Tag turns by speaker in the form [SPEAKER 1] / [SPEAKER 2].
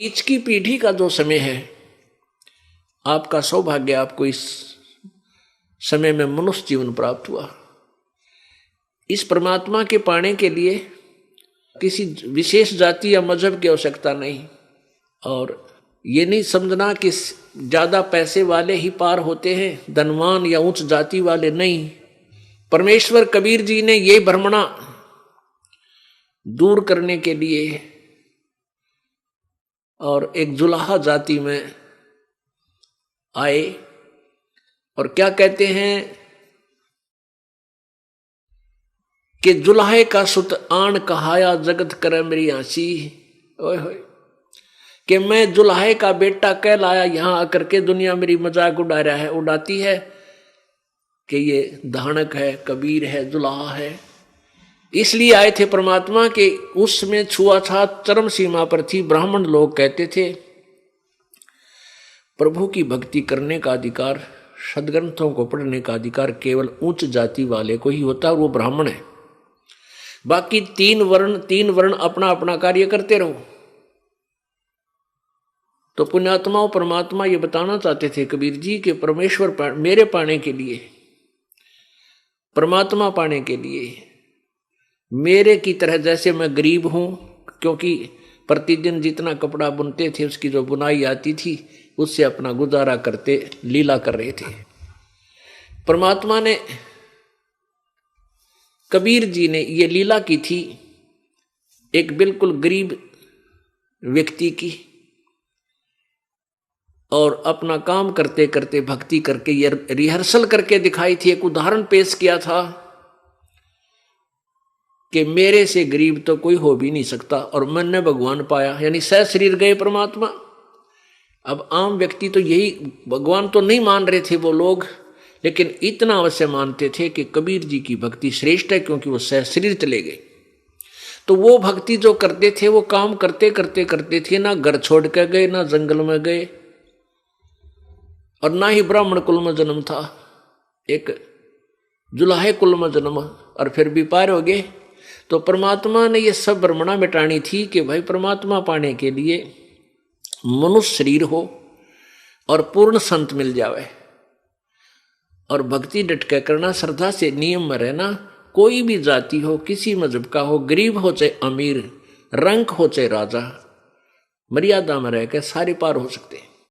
[SPEAKER 1] बीच की पीढ़ी का जो समय है, आपका सौभाग्य, आपको इस समय में मनुष्य जीवन प्राप्त हुआ। इस परमात्मा के पाने के लिए किसी विशेष जाति या मजहब की आवश्यकता नहीं, और ये नहीं समझना कि ज्यादा पैसे वाले ही पार होते हैं, धनवान या उच्च जाति वाले नहीं। परमेश्वर कबीर जी ने ये भ्रमणा दूर करने के लिए और एक जुलाहा जाति में आए, और क्या कहते हैं कि जुलाहे का सुत आन कहाया जगत करे मेरी आंसी। ओए होए, कि मैं जुलाहे का बेटा कहलाया, यहां आकर के दुनिया मेरी मजाक उड़ाती है कि ये धानक है, कबीर है, जुलाहा है। इसलिए आए थे परमात्मा के उसमें छुआछात चरम सीमा पर थी। ब्राह्मण लोग कहते थे प्रभु की भक्ति करने का अधिकार, सदग्रंथों को पढ़ने का अधिकार केवल उच्च जाति वाले को ही होता है, और वो ब्राह्मण है। बाकी तीन वर्ण अपना अपना कार्य करते रहो। तो पुण्यात्माओं, परमात्मा ये बताना चाहते थे कबीर जी के परमेश्वर मेरे पाने के लिए, परमात्मा पाने के लिए मेरे की तरह, जैसे मैं गरीब हूं, क्योंकि प्रतिदिन जितना कपड़ा बुनते थे उसकी जो बुनाई आती थी उससे अपना गुजारा करते लीला कर रहे थे। परमात्मा ने, कबीर जी ने ये लीला की थी एक बिल्कुल गरीब व्यक्ति की, और अपना काम करते करते भक्ति करके ये रिहर्सल करके दिखाई थी। एक उदाहरण पेश किया था कि मेरे से गरीब तो कोई हो भी नहीं सकता, और मैंने भगवान पाया, यानी सह शरीर गए परमात्मा। अब आम व्यक्ति तो यही, भगवान तो नहीं मान रहे थे वो लोग, लेकिन इतना अवश्य मानते थे कि कबीर जी की भक्ति श्रेष्ठ है, क्योंकि वो सह शरीर चले गए। तो वो भक्ति जो करते थे, वो काम करते करते करते थे, ना घर छोड़ कर गए, ना जंगल में गए, और ना ही ब्राह्मण कुल में जन्म था, एक जुलाहे कुल में जन्म, और फिर भी पार हो गए। तो परमात्मा ने ये सब भ्रमणा मिटानी थी कि भाई परमात्मा पाने के लिए मनुष्य शरीर हो और पूर्ण संत मिल जावे, और भक्ति डट के करना, श्रद्धा से नियम में रहना। कोई भी जाति हो, किसी मजहब का हो, गरीब हो चाहे अमीर, रंक हो चाहे राजा, मर्यादा में रहकर सारे पार हो सकते हैं।